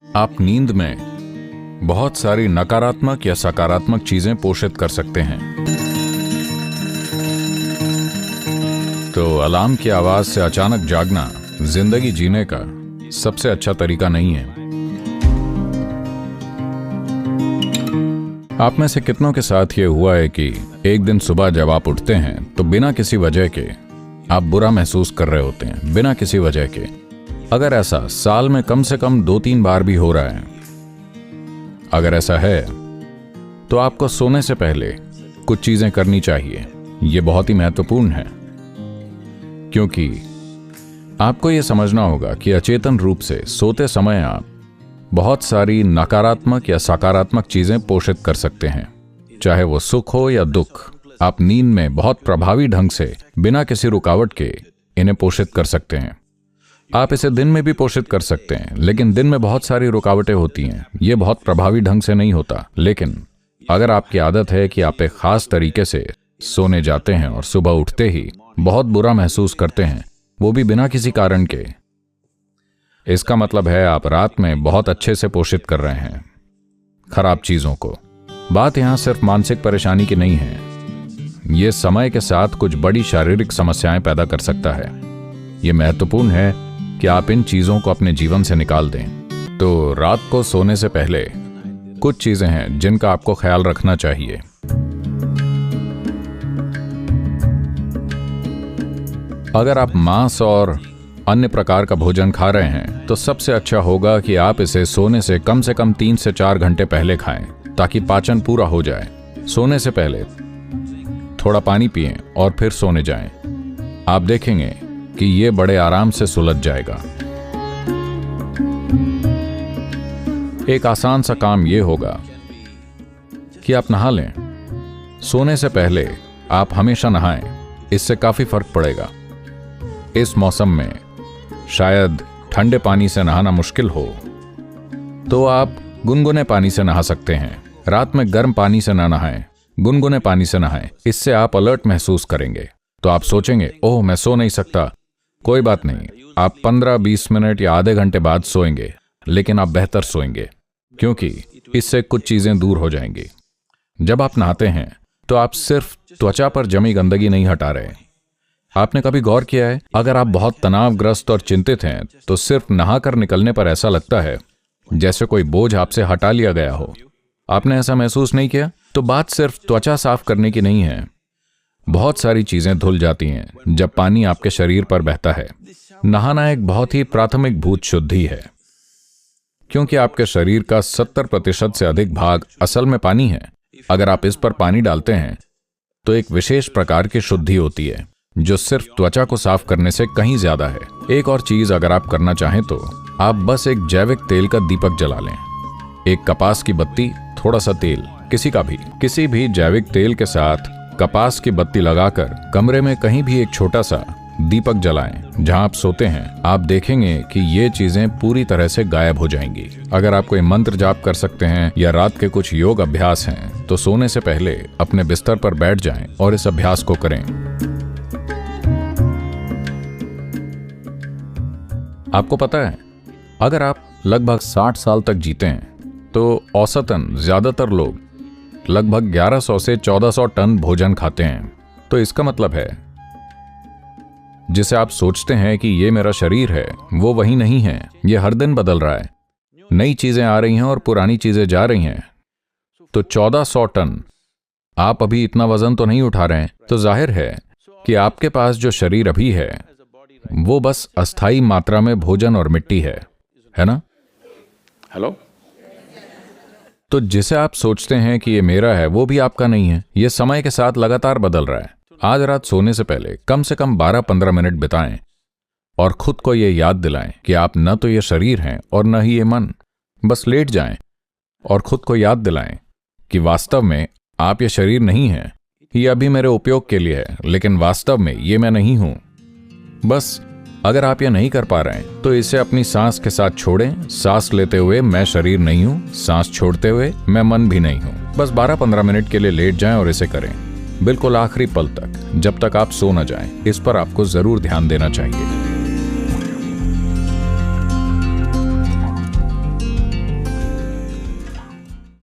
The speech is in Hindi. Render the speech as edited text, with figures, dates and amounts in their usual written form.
आप नींद में बहुत सारी नकारात्मक या सकारात्मक चीजें पोषित कर सकते हैं। तो अलार्म की आवाज से अचानक जागना जिंदगी जीने का सबसे अच्छा तरीका नहीं है। आप में से कितनों के साथ ये हुआ है कि एक दिन सुबह जब आप उठते हैं तो बिना किसी वजह के आप बुरा महसूस कर रहे होते हैं, बिना किसी वजह के। अगर ऐसा साल में कम से कम 2-3 बार भी हो रहा है, अगर ऐसा है तो आपको सोने से पहले कुछ चीजें करनी चाहिए। ये बहुत ही महत्वपूर्ण है, क्योंकि आपको यह समझना होगा कि अचेतन रूप से सोते समय आप बहुत सारी नकारात्मक या सकारात्मक चीजें पोषित कर सकते हैं, चाहे वो सुख हो या दुख। आप नींद में बहुत प्रभावी ढंग से बिना किसी रुकावट के इन्हें पोषित कर सकते हैं। आप इसे दिन में भी पोषित कर सकते हैं, लेकिन दिन में बहुत सारी रुकावटें होती हैं, ये बहुत प्रभावी ढंग से नहीं होता। लेकिन अगर आपकी आदत है कि आप एक खास तरीके से सोने जाते हैं और सुबह उठते ही बहुत बुरा महसूस करते हैं, वो भी बिना किसी कारण के, इसका मतलब है आप रात में बहुत अच्छे से पोषित कर रहे हैं खराब चीजों को। बात यहां सिर्फ मानसिक परेशानी की नहीं है, यह समय के साथ कुछ बड़ी शारीरिक समस्याएं पैदा कर सकता है। यह महत्वपूर्ण है कि आप इन चीजों को अपने जीवन से निकाल दें। तो रात को सोने से पहले कुछ चीजें हैं जिनका आपको ख्याल रखना चाहिए। अगर आप मांस और अन्य प्रकार का भोजन खा रहे हैं तो सबसे अच्छा होगा कि आप इसे सोने से कम 3 से 4 घंटे पहले खाएं, ताकि पाचन पूरा हो जाए। सोने से पहले थोड़ा पानी पिएं और फिर सोने जाएं। आप देखेंगे कि ये बड़े आराम से सुलझ जाएगा। एक आसान सा काम ये होगा कि आप नहा लें। सोने से पहले आप हमेशा नहाएं, इससे काफी फर्क पड़ेगा। इस मौसम में शायद ठंडे पानी से नहाना मुश्किल हो, तो आप गुनगुने पानी से नहा सकते हैं। रात में गर्म पानी से ना नहाएं, गुनगुने पानी से नहाएं। इससे आप अलर्ट महसूस करेंगे। तो आप सोचेंगे, ओह मैं सो नहीं सकता। कोई बात नहीं, आप 15-20 मिनट या आधे घंटे बाद सोएंगे, लेकिन आप बेहतर सोएंगे, क्योंकि इससे कुछ चीजें दूर हो जाएंगी। जब आप नहाते हैं तो आप सिर्फ त्वचा पर जमी गंदगी नहीं हटा रहे। आपने कभी गौर किया है, अगर आप बहुत तनावग्रस्त और चिंतित हैं तो सिर्फ नहाकर निकलने पर ऐसा लगता है जैसे कोई बोझ आपसे हटा लिया गया हो। आपने ऐसा महसूस नहीं किया? तो बात सिर्फ त्वचा साफ करने की नहीं है, बहुत सारी चीजें धुल जाती हैं जब पानी आपके शरीर पर बहता है। नहाना एक बहुत ही प्राथमिक भूत शुद्धि है, क्योंकि आपके शरीर का 70% से अधिक भाग असल में पानी है। अगर आप इस पर पानी डालते हैं तो एक विशेष प्रकार की शुद्धि होती है जो सिर्फ त्वचा को साफ करने से कहीं ज्यादा है। एक और चीज अगर आप करना चाहें तो आप बस एक जैविक तेल का दीपक जला लें। एक कपास की बत्ती, थोड़ा सा तेल, किसी भी जैविक तेल के साथ कपास की बत्ती लगाकर कमरे में कहीं भी एक छोटा सा दीपक जलाएं जहां आप सोते हैं। आप देखेंगे कि ये चीजें पूरी तरह से गायब हो जाएंगी। अगर आप कोई मंत्र जाप कर सकते हैं या रात के कुछ योग अभ्यास हैं तो सोने से पहले अपने बिस्तर पर बैठ जाएं और इस अभ्यास को करें। आपको पता है, अगर आप लगभग 60 साल तक जीते हैं तो औसतन ज्यादातर लोग लगभग 1100 से 1400 टन भोजन खाते हैं। तो इसका मतलब है, जिसे आप सोचते हैं कि ये मेरा शरीर है, वो वही नहीं है। ये हर दिन बदल रहा है, नई चीजें आ रही हैं और पुरानी चीजें जा रही हैं। तो 1400 टन, आप अभी इतना वजन तो नहीं उठा रहे हैं। तो जाहिर है कि आपके पास जो शरीर अभी है वो बस अस्थाई मात्रा में भोजन और मिट्टी है ना? हेलो? तो जिसे आप सोचते हैं कि ये मेरा है, वो भी आपका नहीं है। ये समय के साथ लगातार बदल रहा है। आज रात सोने से पहले कम से कम 12-15 मिनट बिताएं और खुद को ये याद दिलाएं कि आप न तो ये शरीर हैं और न ही ये मन। बस लेट जाएं और खुद को याद दिलाएं कि वास्तव में आप ये शरीर नहीं हैं। ये अभी मेरे उपयोग के लिए है, लेकिन वास्तव में ये मैं नहीं हूं। बस अगर आप यह नहीं कर पा रहे हैं तो इसे अपनी सांस के साथ छोड़ें। सांस लेते हुए मैं शरीर नहीं हूं, सांस छोड़ते हुए मैं मन भी नहीं हूं। बस 12-15 मिनट के लिए लेट जाएं और इसे करें, बिल्कुल आखिरी पल तक, जब तक आप सो न जाएं। इस पर आपको जरूर ध्यान देना चाहिए।